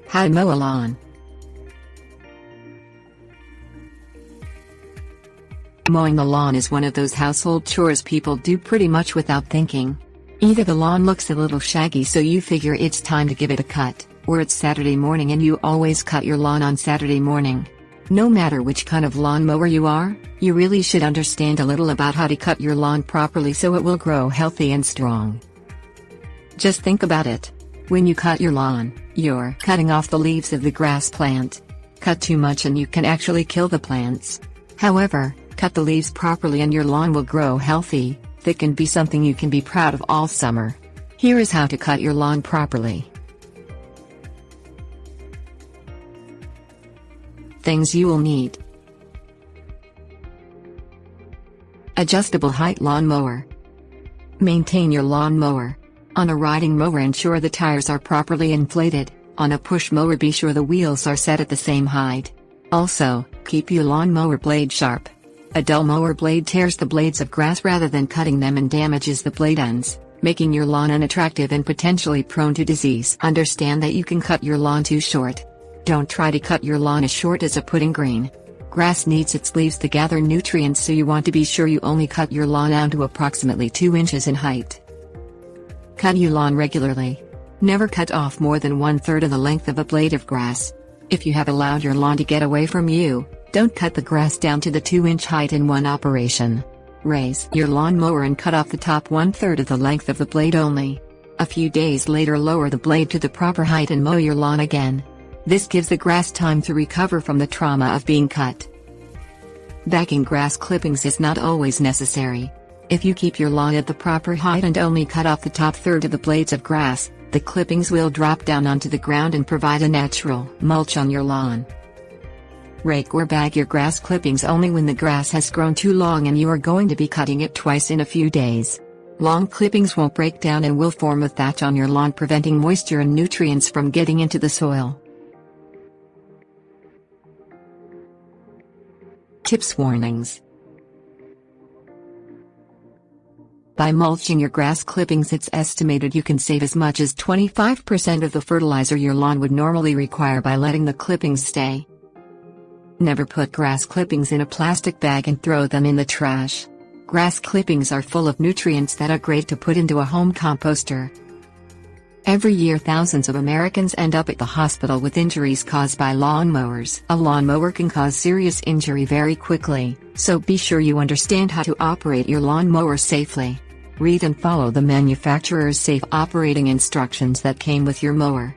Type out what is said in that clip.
How to mow a lawn. Mowing the lawn is one of those household chores people do pretty much without thinking. Either the lawn looks a little shaggy so you figure it's time to give it a cut, or it's Saturday morning and you always cut your lawn on Saturday morning. No matter which kind of lawn mower you are, you really should understand a little about how to cut your lawn properly so it will grow healthy and strong. Just think about it. When you cut your lawn, you're cutting off the leaves of the grass plant. Cut too much and you can actually kill the plants. However, cut the leaves properly and your lawn will grow healthy, thick and be something you can be proud of all summer. Here is how to cut your lawn properly. Things you will need. Adjustable height lawn mower. Maintain your lawn mower. On a riding mower, ensure the tires are properly inflated. On a push mower, be sure the wheels are set at the same height. Also, keep your lawn mower blade sharp. A dull mower blade tears the blades of grass rather than cutting them and damages the blade ends, making your lawn unattractive and potentially prone to disease. Understand that you can cut your lawn too short. Don't try to cut your lawn as short as a pudding green. Grass needs its leaves to gather nutrients, so you want to be sure you only cut your lawn down to approximately 2 inches in height. Cut your lawn regularly. Never cut off more than 1/3 of the length of a blade of grass. If you have allowed your lawn to get away from you, don't cut the grass down to the 2-inch height in one operation. Raise your lawn mower and cut off the top 1/3 of the length of the blade only. A few days later, lower the blade to the proper height and mow your lawn again. This gives the grass time to recover from the trauma of being cut. Backing grass clippings is not always necessary. If you keep your lawn at the proper height and only cut off the top third of the blades of grass, the clippings will drop down onto the ground and provide a natural mulch on your lawn. Rake or bag your grass clippings only when the grass has grown too long and you are going to be cutting it twice in a few days. Long clippings won't break down and will form a thatch on your lawn, preventing moisture and nutrients from getting into the soil. Tips warnings. By mulching your grass clippings, it's estimated you can save as much as 25% of the fertilizer your lawn would normally require by letting the clippings stay. Never put grass clippings in a plastic bag and throw them in the trash. Grass clippings are full of nutrients that are great to put into a home composter. Every year, thousands of Americans end up at the hospital with injuries caused by lawnmowers. A lawnmower can cause serious injury very quickly, so be sure you understand how to operate your lawnmower safely. Read and follow the manufacturer's safe operating instructions that came with your mower.